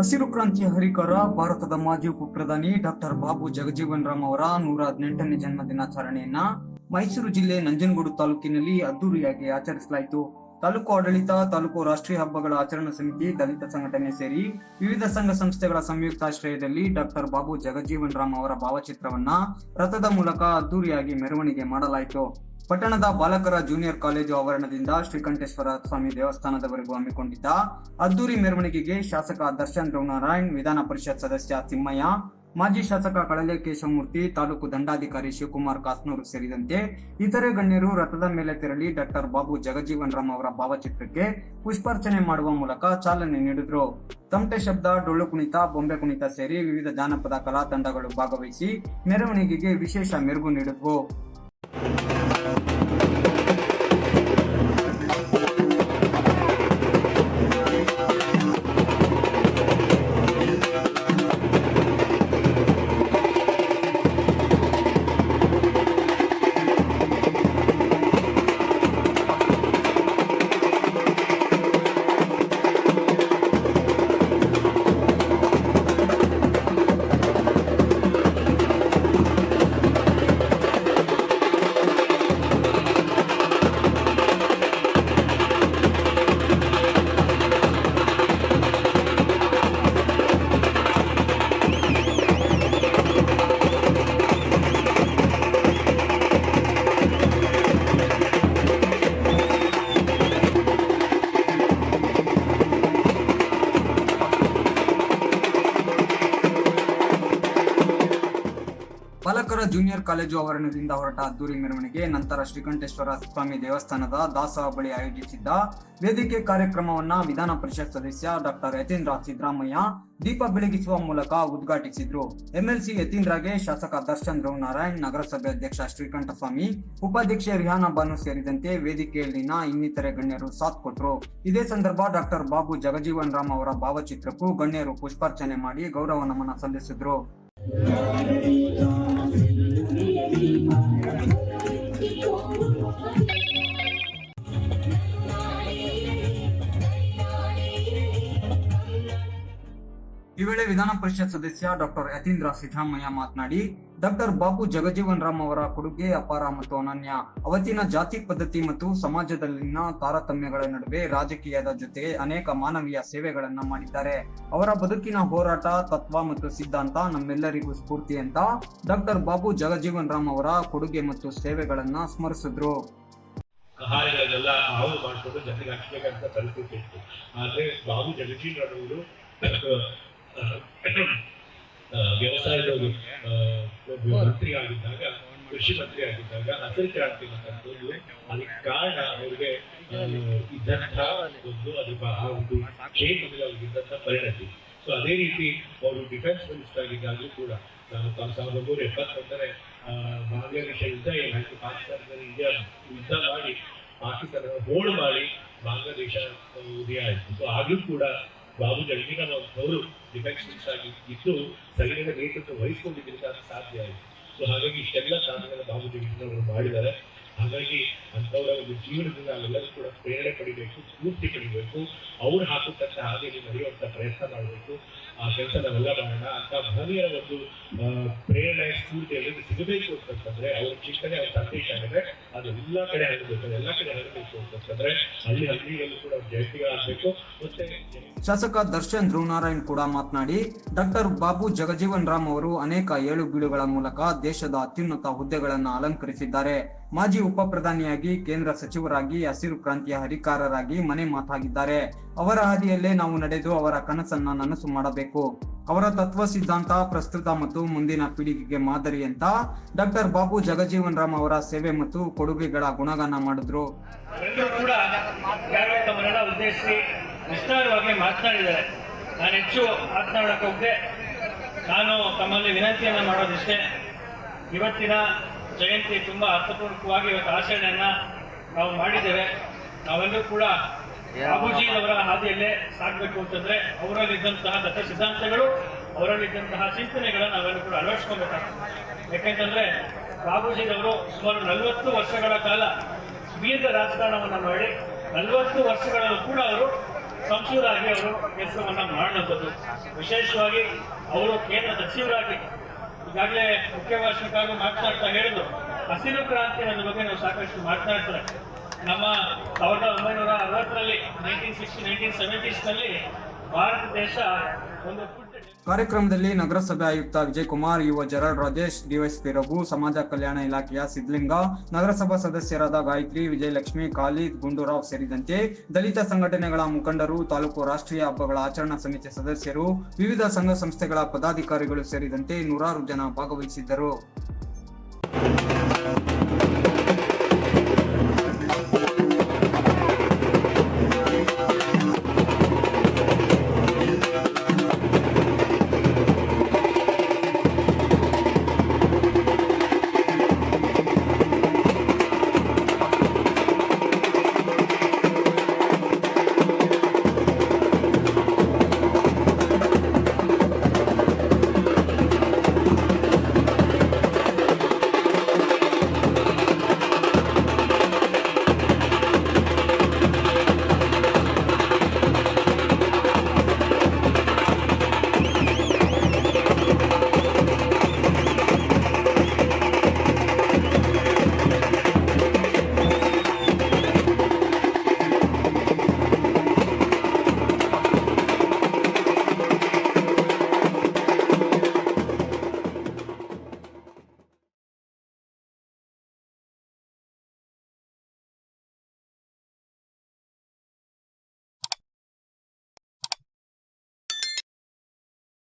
ಹಸಿರು ಕ್ರಾಂತಿಯ ಹರಿಕಾರ ಭಾರತದ ಮಾಜಿ ಉಪ ಪ್ರಧಾನಿ ಡಾಕ್ಟರ್ ಬಾಬು ಜಗಜೀವನ್ ರಾಮ್ ಅವರ 118ನೇ ಜನ್ಮ ದಿನಾಚರಣೆಯನ್ನ ಮೈಸೂರು ಜಿಲ್ಲೆ ನಂಜನಗೂಡು ತಾಲೂಕಿನಲ್ಲಿ ಅದ್ದೂರಿಯಾಗಿ ಆಚರಿಸಲಾಯಿತು. ತಾಲೂಕು ಆಡಳಿತ, ತಾಲೂಕು ರಾಷ್ಟ್ರೀಯ ಹಬ್ಬಗಳ ಆಚರಣಾ ಸಮಿತಿ, ದಲಿತ ಸಂಘಟನೆ ಸೇರಿ ವಿವಿಧ ಸಂಘ ಸಂಸ್ಥೆಗಳ ಸಂಯುಕ್ತಾಶ್ರಯದಲ್ಲಿ ಡಾಕ್ಟರ್ ಬಾಬು ಜಗಜೀವನ್ ರಾಮ್ ಅವರ ಭಾವಚಿತ್ರವನ್ನ ರಥದ ಮೂಲಕ ಅದ್ದೂರಿಯಾಗಿ ಮೆರವಣಿಗೆ ಮಾಡಲಾಯಿತು. ಪಟ್ಟಣದ ಬಾಲಕರ ಜೂನಿಯರ್ ಕಾಲೇಜು ಆವರಣದಿಂದ ಶ್ರೀಕಂಠೇಶ್ವರ ಸ್ವಾಮಿ ದೇವಸ್ಥಾನದವರೆಗೂ ಹಮ್ಮಿಕೊಂಡಿದ್ದ ಅದ್ದೂರಿ ಮೆರವಣಿಗೆಗೆ ಶಾಸಕ ದರ್ಶನ್ ಧ್ರುವನಾರಾಯಣ್, ವಿಧಾನ ಪರಿಷತ್ ಸದಸ್ಯ ತಿಮ್ಮಯ್ಯ, ಮಾಜಿ ಶಾಸಕ ಕಳಲೆ ಕೇಶವಮೂರ್ತಿ, ತಾಲೂಕು ದಂಡಾಧಿಕಾರಿ ಶಿವಕುಮಾರ್ ಕಾಸ್ನೂರು ಸೇರಿದಂತೆ ಇತರೆ ಗಣ್ಯರು ರಥದ ಮೇಲೆ ತೆರಳಿ ಡಾಕ್ಟರ್ ಬಾಬು ಜಗಜೀವನ್ ರಾಮ್ ಅವರ ಭಾವಚಿತ್ರಕ್ಕೆ ಪುಷ್ಪಾರ್ಚನೆ ಮಾಡುವ ಮೂಲಕ ಚಾಲನೆ ನೀಡಿದ್ರು. ತಮಟೆ ಶಬ್ದ, ಡೊಳ್ಳು ಕುಣಿತ, ಬೊಂಬೆ ಕುಣಿತ ಸೇರಿ ವಿವಿಧ ಜಾನಪದ ಕಲಾ ತಂಡಗಳು ಭಾಗವಹಿಸಿ ಮೆರವಣಿಗೆಗೆ ವಿಶೇಷ ಮೆರುಗು ನೀಡಿದ್ವು. ಬಾಲಕರ ಜೂನಿಯರ್ ಕಾಲೇಜು ಆವರಣದಿಂದ ಹೊರಟ ಅದ್ದೂರಿ ಮೆರವಣಿಗೆ ನಂತರ ಶ್ರೀಕಂಠೇಶ್ವರ ಸ್ವಾಮಿ ದೇವಸ್ಥಾನದ ದಾಸೋಹ ಬಳಿ ಆಯೋಜಿಸಿದ್ದ ವೇದಿಕೆ ಕಾರ್ಯಕ್ರಮವನ್ನ ವಿಧಾನ ಪರಿಷತ್ ಸದಸ್ಯ ಡಾಕ್ಟರ್ ಯತೀಂದ್ರ ಸಿದ್ದರಾಮಯ್ಯ ದೀಪ ಬೆಳಗಿಸುವ ಮೂಲಕ ಉದ್ಘಾಟಿಸಿದ್ರು. ಎಂಎಲ್ಸಿ ಯತೀಂದ್ರಗೆ ಶಾಸಕ ದರ್ಶನ್ ಧ್ರುವನಾರಾಯಣ್, ನಗರಸಭೆ ಅಧ್ಯಕ್ಷ ಶ್ರೀಕಂಠಸ್ವಾಮಿ, ಉಪಾಧ್ಯಕ್ಷೆ ರಿಹಾನಾ ಬಾನು ಸೇರಿದಂತೆ ವೇದಿಕೆಯಲ್ಲಿನ ಇನ್ನಿತರೆ ಗಣ್ಯರು ಸಾಥ್ ಕೊಟ್ಟರು. ಇದೇ ಸಂದರ್ಭ ಡಾಕ್ಟರ್ ಬಾಬು ಜಗಜೀವನ್ ರಾಮ್ ಅವರ ಭಾವಚಿತ್ರಕ್ಕೂ ಗಣ್ಯರು ಪುಷ್ಪಾರ್ಚನೆ ಮಾಡಿ ಗೌರವ ನಮನ ಸಲ್ಲಿಸಿದ್ರು. ಈ ವೇಳೆ ವಿಧಾನ ಪರಿಷತ್ ಸದಸ್ಯ ಡಾಕ್ಟರ್ ಯತೀಂದ್ರ ಸಿದ್ದರಾಮಯ್ಯ ಮಾತನಾಡಿ, ಡಾಕ್ಟರ್ ಬಾಬು ಜಗಜೀವನ್ ರಾಮ್ ಅವರ ಕೊಡುಗೆ ಅಪಾರ ಮತ್ತು ಅನನ್ಯ. ಅವತ್ತಿನ ಜಾತಿ ಪದ್ಧತಿ ಮತ್ತು ಸಮಾಜದಲ್ಲಿನ ತಾರತಮ್ಯಗಳ ನಡುವೆ ರಾಜಕೀಯದ ಜೊತೆಗೆ ಅನೇಕ ಮಾನವೀಯ ಸೇವೆಗಳನ್ನ ಮಾಡಿದ್ದಾರೆ. ಅವರ ಬದುಕಿನ ಹೋರಾಟ, ತತ್ವ ಮತ್ತು ಸಿದ್ಧಾಂತ ನಮ್ಮೆಲ್ಲರಿಗೂ ಸ್ಫೂರ್ತಿ ಅಂತ ಡಾಕ್ಟರ್ ಬಾಬು ಜಗಜೀವನ್ ರಾಮ್ ಅವರ ಕೊಡುಗೆ ಮತ್ತು ಸೇವೆಗಳನ್ನ ಸ್ಮರಿಸಿದ್ರು. ಆಹಾರಗಳನ್ನೆಲ್ಲ ಅವರು ಮಾಡಿಕೊಂಡು ಜನರಿಗೆ ಹಂಚಬೇಕಂತ ಪರಿಸ್ಥಿತಿ ಇತ್ತು. ಆದ್ರೆ ಬಾಬು ಜಗಜೀವನ್ ರಾಮ್ ಅವರು ವ್ಯವಸಾಯದ ಮಂತ್ರಿ ಆಗಿದ್ದಾಗ, ಕೃಷಿ ಮಂತ್ರಿ ಆಗಿದ್ದಾಗ ಹಸಿರು ಕ್ರಾಂತಿ ಅಂತಂದು ಅದಕ್ಕೆ ಕಾರಣ ಅವ್ರಿಗೆ ಇದ್ದಂತಹ ಒಂದು ಕ್ಷೇತ್ರದಲ್ಲಿ ಅವ್ರಿಗಿದ್ದಂತಹ ಪರಿಣತಿ. ಸೊ ಅದೇ ರೀತಿ ಅವರು ಡಿಫೆನ್ಸ್ ಮಿನಿಸ್ಟರ್ ಆಗಿದ್ದಾಗಲೂ ಕೂಡ 1971 ಬಾಂಗ್ಲಾದೇಶ ಯುದ್ಧ ಏನಾಯ್ತು, ಪಾಕಿಸ್ತಾನದಲ್ಲಿ ಇಂಡಿಯಾ ಯುದ್ಧ ಮಾಡಿ ಪಾಕಿಸ್ತಾನ ಹೋಳು ಮಾಡಿ ಬಾಂಗ್ಲಾದೇಶ ಉದಯ ಆಯಿತು. ಸೊ ಆಗ್ಲೂ ಕೂಡ ಬಾಬು ಜಗಜೀವನ್ ಅವರು ಡಿಫೆನ್ಸ್ ಮಿನಿಸ್ಟರ್ ಆಗಿ ಇದ್ದು ಸೈನ್ಯದ ನೇತೃತ್ವ ವಹಿಸಿಕೊಂಡಿದ್ದರಿಂದ ಅದು ಸಾಧ್ಯ ಆಯಿತು. ಸೊ ಹಾಗಾಗಿ ಇಷ್ಟೆಲ್ಲ ಸಾಧನೆಗಳ ಬಾಬು ಜಗಜೀವನ್ ಅವರು ಮಾಡಿದ್ದಾರೆ. ಹಾಗಾಗಿ ಅಂಥವರ ಒಂದು ಜೀವನದಿಂದ ನಾವೆಲ್ಲರೂ ಕೂಡ ಪ್ರೇರಣೆ ಪಡಿಬೇಕು, ಸ್ಫೂರ್ತಿ ಪಡಿಬೇಕು. ಅವ್ರು ಹಾಕುತ್ತಂತ ಹಾದಿಯಲ್ಲಿ ನಡೆಯುವಂತ ಪ್ರಯತ್ನ ಮಾಡಬೇಕು. ಆ ಕೆಲಸ ನಾವೆಲ್ಲ ಮಾಡೋಣ ಅಂತ ಮಹನೀಯರ ಒಂದು ಪ್ರೇರಣೆ, ಸ್ಫೂರ್ತಿ ಎಲ್ಲರಿಗೂ ಸಿಗಬೇಕು ಅಂತಂದ್ರೆ ಅವ್ರ ಚಿಂತನೆ, ಅವ್ರ ಸಂದೇಶ ಆಗಿದೆ ಅದು ಎಲ್ಲ ಕಡೆ ಹರಡಬೇಕು. ಎಲ್ಲ ಕಡೆ ಹರಡಬೇಕು ಅಂತಂದ್ರೆ ಹಳ್ಳಿಯಲ್ಲೂ ಕೂಡ ಜಯಂತಿಗಳಾಗಬೇಕು. ಮತ್ತೆ ಶಾಸಕ ದರ್ಶನ್ ಧ್ರುವನಾರಾಯಣ್ ಕೂಡ ಮಾತನಾಡಿ, ಡಾಕ್ಟರ್ ಬಾಬು ಜಗಜೀವನ್ ರಾಮ್ ಅವರು ಅನೇಕ ಏಳು ಬೀಳುಗಳ ಮೂಲಕ ದೇಶದ ಅತ್ಯುನ್ನತ ಹುದ್ದೆಗಳನ್ನು ಅಲಂಕರಿಸಿದ್ದಾರೆ. ಮಾಜಿ ಉಪ ಪ್ರಧಾನಿಯಾಗಿ, ಕೇಂದ್ರ ಸಚಿವರಾಗಿ, ಹಸಿರು ಕ್ರಾಂತಿಯ ಹರಿಕಾರರಾಗಿ ಮನೆ ಮಾತಾಗಿದ್ದಾರೆ. ಅವರ ಹಾದಿಯಲ್ಲೇ ನಾವು ನಡೆದು ಅವರ ಕನಸನ್ನ ನನಸು ಮಾಡಬೇಕು. ಅವರ ತತ್ವ ಸಿದ್ಧಾಂತ ಪ್ರಸ್ತುತ ಮತ್ತು ಮುಂದಿನ ಪೀಳಿಗೆಗೆ ಮಾದರಿ ಅಂತ ಡಾಕ್ಟರ್ ಬಾಬು ಜಗಜೀವನ್ ರಾಮ್ ಅವರ ಸೇವೆ ಮತ್ತು ಕೊಡುಗೆಗಳ ಗುಣಗಾನ ಮಾಡಿದ್ರು. ವಿಸ್ತಾರವಾಗಿ ಮಾತನಾಡಿದ್ದಾರೆ. ನಾನು ಹೆಚ್ಚು ಮಾತನಾಡಕ್ಕೆ ಹೋಗದೆ ನಾನು ತಮ್ಮಲ್ಲಿ ವಿನಂತಿಯನ್ನ ಮಾಡೋದಿಷ್ಟೇ. ಇವತ್ತಿನ ಜಯಂತಿ ತುಂಬಾ ಅರ್ಥಪೂರ್ವಕವಾಗಿ ಇವತ್ತು ಆಚರಣೆಯನ್ನ ನಾವು ಮಾಡಿದ್ದೇವೆ. ನಾವೆಲ್ಲರೂ ಕೂಡ ಬಾಬೂಜಿಯವರ ಹಾದಿಯಲ್ಲೇ ಸಾಗಬೇಕು ಅಂತಂದ್ರೆ ಅವರಲ್ಲಿದ್ದಂತಹ ತತ್ವ ಸಿದ್ಧಾಂತಗಳು, ಅವರಲ್ಲಿದ್ದಂತಹ ಚಿಂತನೆಗಳನ್ನ ನಾವೆಲ್ಲರೂ ಕೂಡ ಅಳವಡಿಸ್ಕೊಬೇಕಾಗ್ತದೆ. ಯಾಕೆಂತಂದ್ರೆ ಬಾಬೂಜಿಯವರು ಸುಮಾರು 40 ವರ್ಷಗಳ ಕಾಲ ದೀರ್ಘ ರಾಜಕಾರಣವನ್ನ ಮಾಡಿ 40 ವರ್ಷಗಳಲ್ಲೂ ಕೂಡ ಅವರು ಸಂಸದರಾಗಿ ಅವರು ಕೆಲಸವನ್ನ ಮಾಡುವಂಥದ್ದು. ವಿಶೇಷವಾಗಿ ಅವರು ಕೇಂದ್ರ ಸಚಿವರಾಗಿ ಈಗಾಗಲೇ ಮುಖ್ಯ ಭಾಷಣಕಾರರು ಮಾತನಾಡ್ತಾ ಹೇಳಿದ್ರು, ಹಸಿರು ಕ್ರಾಂತಿ ಅನ್ನೋದ್ರ ಬಗ್ಗೆ ನಾವು ಸಾಕಷ್ಟು ಮಾತನಾಡ್ತಾರೆ. ನಮ್ಮ 1960ರಲ್ಲಿ 1970ನಲ್ಲಿ ಭಾರತ ದೇಶ ಒಂದು ಕಾರ್ಯಕ್ರಮದಲ್ಲಿ ನಗರಸಭೆ ಆಯುಕ್ತ ವಿಜಯ್ ಕುಮಾರ್, ಯುವ ಜರಾಡ್ ರಾಜೇಶ್, ಡಿವೈಎಸ್ಪಿ ರಘು, ಸಮಾಜ ಕಲ್ಯಾಣ ಇಲಾಖೆಯ ಸಿದ್ಲಿಂಗ, ನಗರಸಭಾ ಸದಸ್ಯರಾದ ಗಾಯತ್ರಿ, ವಿಜಯಲಕ್ಷ್ಮಿ, ಖಾಲಿದ್, ಗುಂಡೂರಾವ್ ಸೇರಿದಂತೆ ದಲಿತ ಸಂಘಟನೆಗಳ ಮುಖಂಡರು, ತಾಲೂಕು ರಾಷ್ಟ್ರೀಯ ಹಬ್ಬಗಳ ಆಚರಣಾ ಸಮಿತಿ ಸದಸ್ಯರು, ವಿವಿಧ ಸಂಘ ಸಂಸ್ಥೆಗಳ ಪದಾಧಿಕಾರಿಗಳು ಸೇರಿದಂತೆ ನೂರಾರು ಜನ ಭಾಗವಹಿಸಿದ್ದರು.